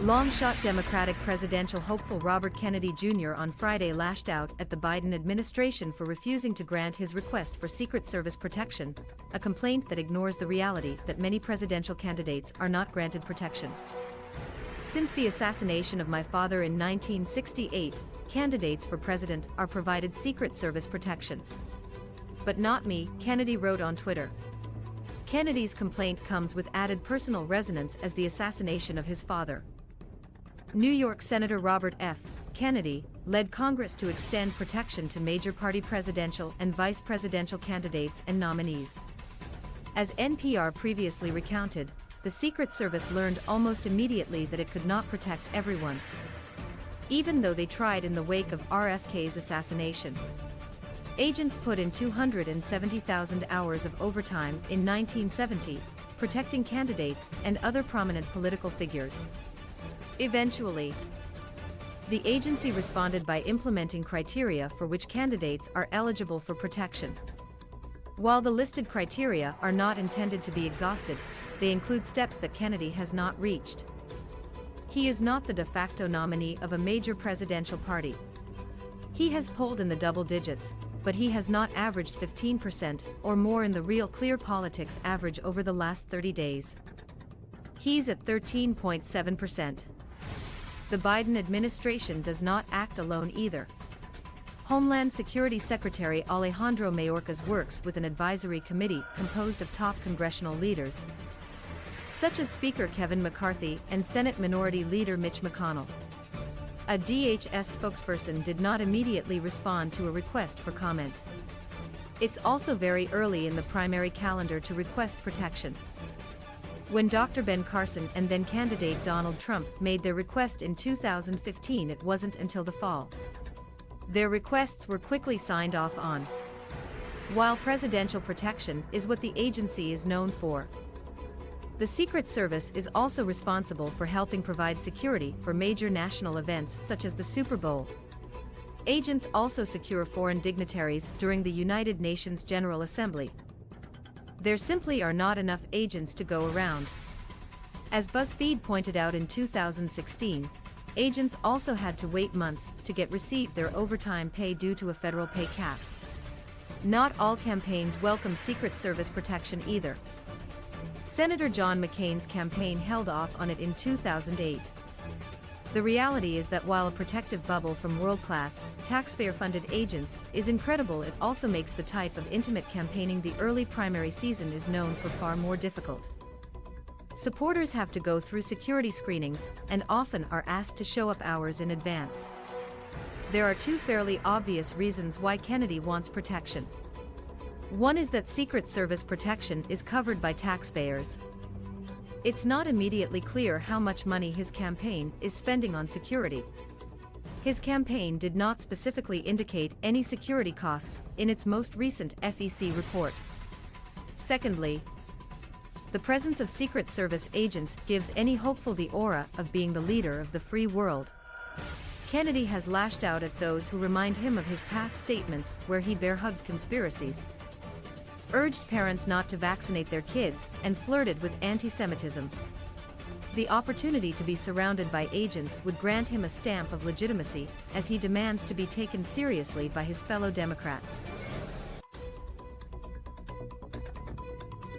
Long-shot Democratic presidential hopeful Robert Kennedy Jr. on Friday lashed out at the Biden administration for refusing to grant his request for Secret Service protection, a complaint that ignores the reality that many presidential candidates are not granted protection. Since the assassination of my father in 1968, candidates for president are provided Secret Service protection. But not me, Kennedy wrote on Twitter. Kennedy's complaint comes with added personal resonance as the assassination of his father. New York Senator Robert F. Kennedy led Congress to extend protection to major party presidential and vice presidential candidates and nominees. As NPR previously recounted, the Secret Service learned almost immediately that it could not protect everyone, even though they tried in the wake of RFK's assassination. Agents put in 270,000 hours of overtime in 1970, protecting candidates and other prominent political figures. Eventually, the agency responded by implementing criteria for which candidates are eligible for protection. While the listed criteria are not intended to be exhausted, they include steps that Kennedy has not reached. He is not the de facto nominee of a major presidential party. He has polled in the double digits, but he has not averaged 15% or more in the Real Clear Politics average over the last 30 days. He's at 13.7%. The Biden administration does not act alone either. Homeland Security Secretary Alejandro Mayorkas works with an advisory committee composed of top congressional leaders, such as Speaker Kevin McCarthy and Senate Minority Leader Mitch McConnell. A DHS spokesperson did not immediately respond to a request for comment. It's also very early in the primary calendar to request protection. When Dr. Ben Carson and then candidate Donald Trump made their request in 2015, it wasn't until the fall. Their requests were quickly signed off on. While presidential protection is what the agency is known for, the Secret Service is also responsible for helping provide security for major national events such as the Super Bowl. Agents also secure foreign dignitaries during the United Nations General Assembly. There simply are not enough agents to go around. As BuzzFeed pointed out in 2016, agents also had to wait months to receive their overtime pay due to a federal pay cap. Not all campaigns welcome Secret Service protection either. Senator John McCain's campaign held off on it in 2008. The reality is that while a protective bubble from world-class, taxpayer-funded agents is incredible, it also makes the type of intimate campaigning the early primary season is known for far more difficult. Supporters have to go through security screenings and often are asked to show up hours in advance. There are two fairly obvious reasons why Kennedy wants protection. One is that Secret Service protection is covered by taxpayers. It's not immediately clear how much money his campaign is spending on security. His campaign did not specifically indicate any security costs in its most recent FEC report. Secondly, the presence of Secret Service agents gives any hopeful the aura of being the leader of the free world. Kennedy has lashed out at those who remind him of his past statements where he bear-hugged conspiracies, urged parents not to vaccinate their kids, and flirted with anti-Semitism. The opportunity to be surrounded by agents would grant him a stamp of legitimacy, as he demands to be taken seriously by his fellow Democrats.